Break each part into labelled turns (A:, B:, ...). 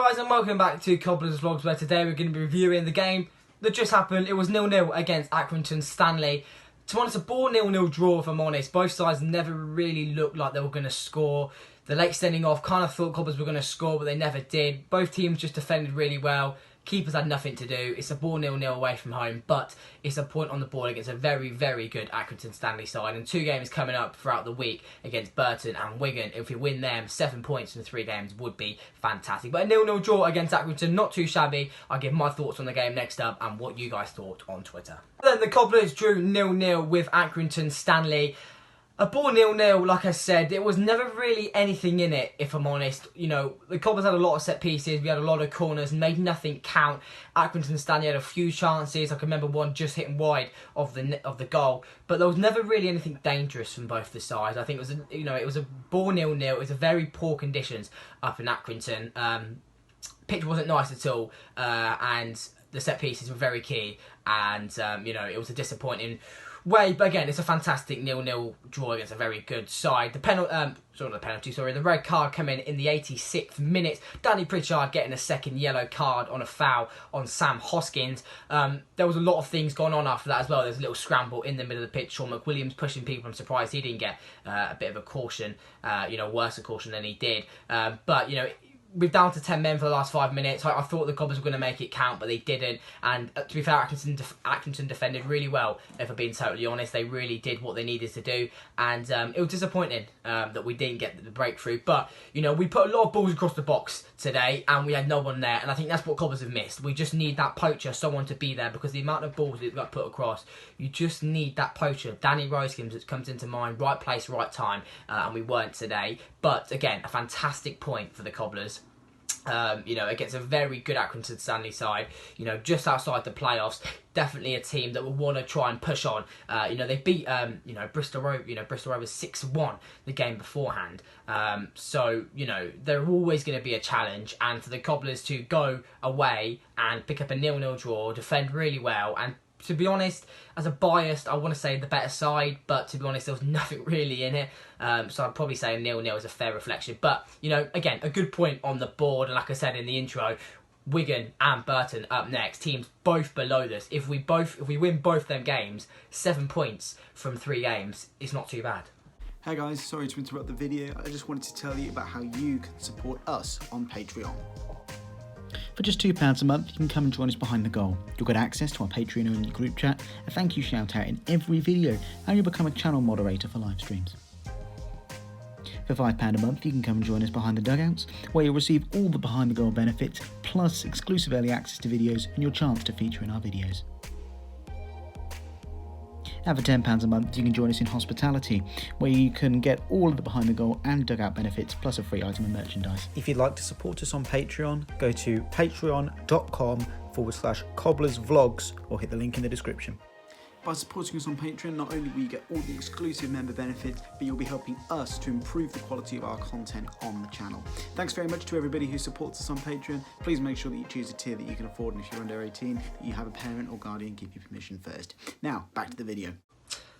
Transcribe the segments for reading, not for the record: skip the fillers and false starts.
A: Guys, and welcome back to Cobblers Vlogs, where today we're going to be reviewing the game that just happened. It was 0-0 against Accrington Stanley. To be honest, a bore 0-0 draw, if I'm honest. Both sides never really looked like they were going to score. The late sending off kind of thought Cobblers were going to score, but they never did. Both teams just defended really well. Keepers had nothing to do. It's a ball 0-0 away from home, but it's a point on the board against a very, very good Accrington Stanley side. And 2 games coming up throughout the week against Burton and Wigan. If we win them, 7 points from 3 games would be fantastic. But a 0-0 draw against Accrington, not too shabby. I'll give my thoughts on the game next up and what you guys thought on Twitter. Then the Cobblers drew 0-0 with Accrington Stanley. A ball 0-0, like I said, there was never really anything in it, if I'm honest. You know, the Cobblers had a lot of set pieces, we had a lot of corners, made nothing count. Accrington Stanley had a few chances. I can remember one just hitting wide of the goal, but there was never really anything dangerous from both the sides. I think it was, it was a ball 0-0. It was a very poor conditions up in Accrington. Pitch wasn't nice at all, and the set pieces were very key. And it was a disappointing way, but again, it's a fantastic 0-0 draw against a very good side. The red card coming in the 86th minute. Danny Pritchard getting a second yellow card on a foul on Sam Hoskins. There was a lot of things going on after that as well. There's a little scramble in the middle of the pitch. Sean McWilliams pushing people. I'm surprised he didn't get a bit of a caution, worse a caution than he did. We're down to 10 men for the last 5 minutes. I thought the Cobblers were going to make it count, but they didn't. And to be fair, Accrington defended really well, if I'm being totally honest. They really did what they needed to do. And it was disappointing that we didn't get the breakthrough. But, we put a lot of balls across the box today, and we had no one there. And I think that's what Cobblers have missed. We just need that poacher, someone to be there, because the amount of balls that got put across, you just need that poacher. Danny Roskins that comes into mind, right place, right time, and we weren't today. But, again, a fantastic point for the Cobblers. Against a very good Accrington Stanley side, just outside the playoffs. Definitely a team that will want to try and push on. They beat, Bristol Rovers 6-1 the game beforehand. They're always going to be a challenge. And for the Cobblers to go away and pick up a 0-0 draw, defend really well, and to be honest, as a biased, I want to say the better side, but to be honest, there was nothing really in it. So I'd probably say a 0-0 is a fair reflection. But, again, a good point on the board. And like I said in the intro, Wigan and Burton up next, teams both below this. If we win both them games, 7 points from 3 games is not too bad.
B: Hey guys, sorry to interrupt the video. I just wanted to tell you about how you can support us on Patreon.
C: For just £2 a month, you can come and join us behind the goal. You'll get access to our Patreon-only group chat, a thank you shout out in every video, and you'll become a channel moderator for live streams. For £5 a month, you can come and join us behind the dugouts, where you'll receive all the behind the goal benefits, plus exclusive early access to videos and your chance to feature in our videos. And for £10 a month, you can join us in hospitality, where you can get all of the behind the goal and dugout benefits, plus a free item of merchandise.
D: If you'd like to support us on Patreon, go to patreon.com/cobblersvlogs or hit the link in the description.
B: By supporting us on Patreon, not only will you get all the exclusive member benefits, but you'll be helping us to improve the quality of our content on the channel. Thanks very much to everybody who supports us on Patreon. Please make sure that you choose a tier that you can afford, and if you're under 18, that you have a parent or guardian give you permission first. Now, back to the video.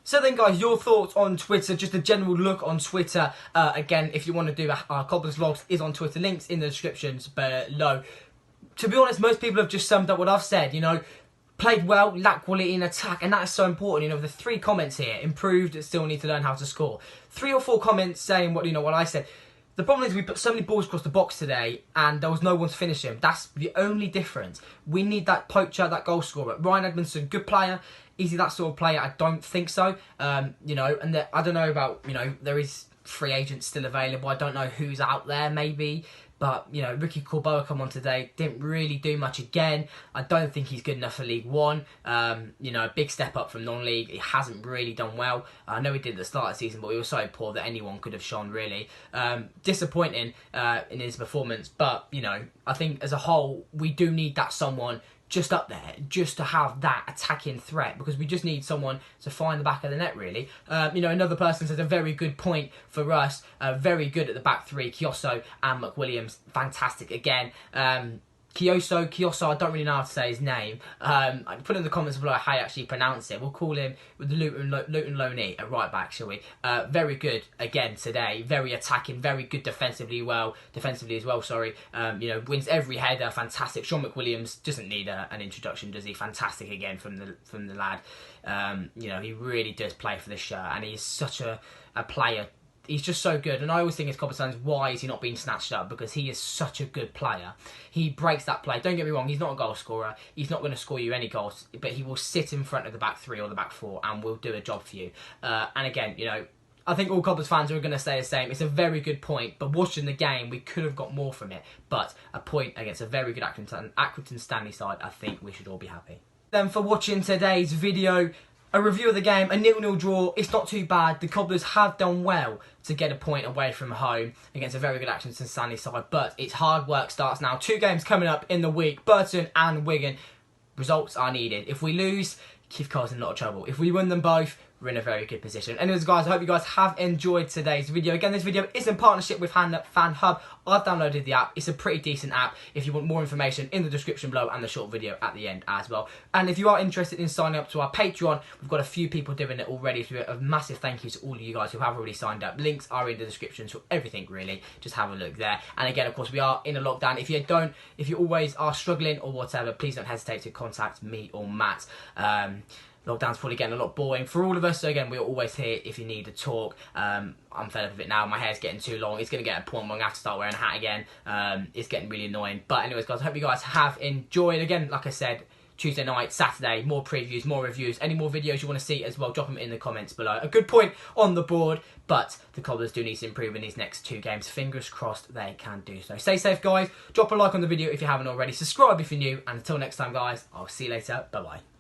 A: So then, guys, your thoughts on Twitter, just a general look on Twitter. Again, if you want to do our Cobblers Vlogs, is on Twitter. Links in the descriptions below. To be honest, most people have just summed up what I've said, Played well, lacked quality in attack, and that is so important. The 3 comments here: improved, still need to learn how to score. 3 or 4 comments saying what I said. The problem is we put so many balls across the box today, and there was no one to finish him. That's the only difference. We need that poacher, that goal scorer. Ryan Edmondson, good player. Is he that sort of player? I don't think so. I don't know about, there is free agents still available. I don't know who's out there, maybe. But, Ricky Corboa come on today, didn't really do much again. I don't think he's good enough for League One. A big step up from non-league. He hasn't really done well. I know he did at the start of the season, but he was so poor that anyone could have shone, really. Disappointing in his performance. But, I think as a whole, we do need that someone just up there, just to have that attacking threat, because we just need someone to find the back of the net, really. Another person says a very good point for us, very good at the back 3, Kioso and McWilliams, fantastic again. Kioso, I don't really know how to say his name. Put in the comments below how you actually pronounce it. We'll call him with the Luton Loney at right back, shall we? Very good again today. Very attacking, very good defensively as well. Sorry. Wins every header. Fantastic. Sean McWilliams doesn't need an introduction, does he? Fantastic again from the lad. He really does play for the shirt, and he's such a player. He's just so good, and I always think as Cobblers fans, why is he not being snatched up? Because he is such a good player. He breaks that play. Don't get me wrong, he's not a goal scorer. He's not going to score you any goals, but he will sit in front of the back three or the back four and will do a job for you. And again, I think all Cobblers fans are going to say the same. It's a very good point, but watching the game, we could have got more from it. But a point against a very good Accrington Stanley side, I think we should all be happy. Then for watching today's video, a review of the game, a 0-0 draw. It's not too bad. The Cobblers have done well to get a point away from home against a very good Accrington Stanley side, but it's hard work starts now. 2 games coming up in the week, Burton and Wigan. Results are needed. If we lose, Keith Cole's in a lot of trouble. If we win them both, we're in a very good position. Anyways, guys, I hope you guys have enjoyed today's video. Again, this video is in partnership with Fan Hub. I've downloaded the app. It's a pretty decent app. If you want more information, in the description below and the short video at the end as well. And if you are interested in signing up to our Patreon, we've got a few people doing it already. So a massive thank you to all of you guys who have already signed up. Links are in the description to everything, really. Just have a look there. And again, of course, we are in a lockdown. If you always are struggling or whatever, please don't hesitate to contact me or Matt. Lockdown's probably getting a lot boring for all of us, so again, we're always here if you need to talk. I'm fed up with it now. My hair's getting too long. It's going to get a point where I'm going to have to start wearing a hat again. It's getting really annoying. But anyways, guys, I hope you guys have enjoyed. Again, like I said, Tuesday night, Saturday, more previews, more reviews. Any more videos you want to see as well, drop them in the comments below. A good point on the board, but the Cobblers do need to improve in these next 2 games. Fingers crossed they can do so. Stay safe, guys. Drop a like on the video if you haven't already. Subscribe if you're new. And until next time, guys, I'll see you later. Bye-bye.